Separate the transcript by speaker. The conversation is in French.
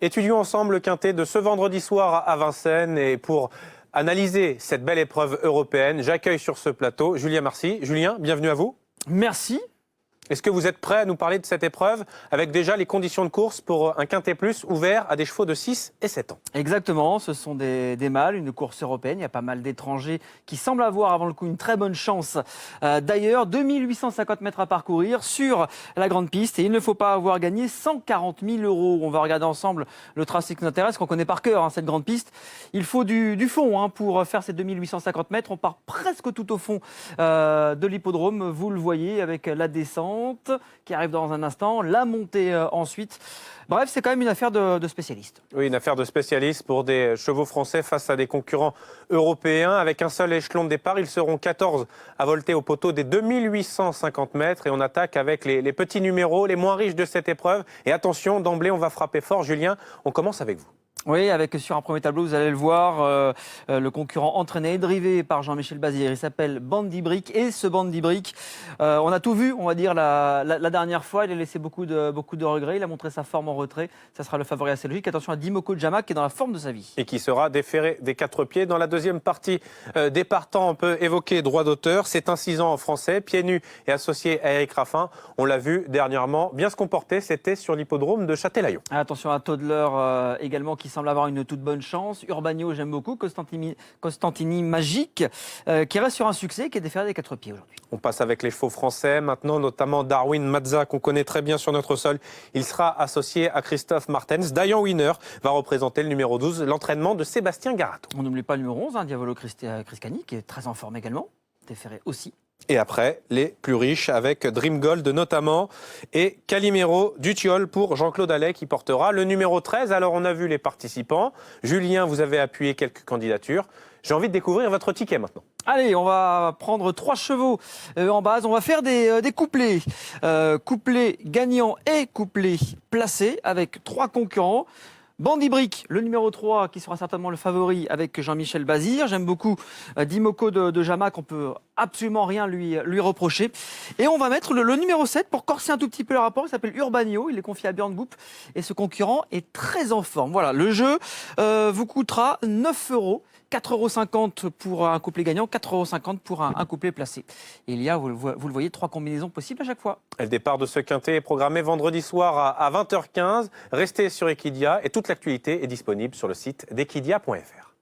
Speaker 1: Étudions ensemble le quintet de ce vendredi soir à Vincennes et pour analyser cette belle épreuve européenne, j'accueille sur ce plateau Julien Marcy. Julien, bienvenue à vous.
Speaker 2: Merci.
Speaker 1: Est-ce que vous êtes prêt à nous parler de cette épreuve avec déjà les conditions de course pour un quintet plus ouvert à des chevaux de 6 et 7 ans?
Speaker 2: Exactement, ce sont des mâles, une course européenne. Il y a pas mal d'étrangers qui semblent avoir avant le coup une très bonne chance. D'ailleurs, 2850 mètres à parcourir sur la grande piste et il ne faut pas avoir gagné 140 000 €. On va regarder ensemble le tracé qui nous intéresse, qu'on connaît par cœur, cette grande piste. Il faut du fond pour faire ces 2850 mètres. On part presque tout au fond de l'hippodrome, vous le voyez, avec la descente qui arrive dans un instant, la montée ensuite. Bref, c'est quand même une affaire de spécialistes.
Speaker 1: Oui, une affaire de spécialistes pour des chevaux français face à des concurrents européens. Avec un seul échelon de départ, ils seront 14 à volter au poteau des 2850 mètres. Et on attaque avec les petits numéros, les moins riches de cette épreuve. Et attention, d'emblée, on va frapper fort. Julien, on commence avec vous.
Speaker 2: Oui, avec sur un premier tableau, vous allez le voir, le concurrent entraîné et drivé par Jean-Michel Bazir. Il s'appelle Bandy Brick. Et ce Bandy Brick, on a tout vu, on va dire, la dernière fois. Il a laissé beaucoup de regrets. Il a montré sa forme en retrait. Ça sera le favori assez logique. Attention à Dimoko Djama qui est dans la forme de sa vie.
Speaker 1: Et qui sera déféré des 4 pieds. Dans la deuxième partie des partants, on peut évoquer droit d'auteur. C'est un 6 ans en français, pieds nus et associé à Eric Raffin. On l'a vu dernièrement, bien se comporter. C'était sur l'hippodrome de Châtelaillon.
Speaker 2: Attention à Toddler également qui semble avoir une toute bonne chance. Urbanio, j'aime beaucoup. Costantini Magique, qui reste sur un succès, qui est déféré des 4 pieds aujourd'hui.
Speaker 1: On passe avec les chevaux français. Maintenant, notamment Darwin Mazza, qu'on connaît très bien sur notre sol. Il sera associé à Christophe Martens. Diane Winner va représenter le numéro 12, l'entraînement de Sébastien Garato.
Speaker 2: On n'oublie pas le numéro 11, Diavolo Criscani, qui est très en forme également. Déféré aussi.
Speaker 1: Et après, les plus riches avec Dream Gold notamment et Calimero Dutiol pour Jean-Claude Allais qui portera le numéro 13. Alors on a vu les participants. Julien, vous avez appuyé quelques candidatures. J'ai envie de découvrir votre ticket maintenant.
Speaker 2: Allez, on va prendre 3 chevaux en base. On va faire des couplets. Couplets gagnants et couplets placés avec 3 concurrents. Bandy Brick, le numéro 3, qui sera certainement le favori avec Jean-Michel Bazir. J'aime beaucoup Dimoko de Jama, qu'on peut absolument rien lui reprocher. Et on va mettre le numéro 7 pour corser un tout petit peu le rapport. Il s'appelle Urbanio, il est confié à Björn Goop. Et ce concurrent est très en forme. Voilà, le jeu vous coûtera 9 €. 4,50 € pour un couplet gagnant, 4,50 € pour un couplet placé. Et il y a, vous le voyez, 3 combinaisons possibles à chaque fois.
Speaker 1: Le départ de ce quintet est programmé vendredi soir à 20h15. Restez sur Equidia et toute l'actualité est disponible sur le site d'equidia.fr.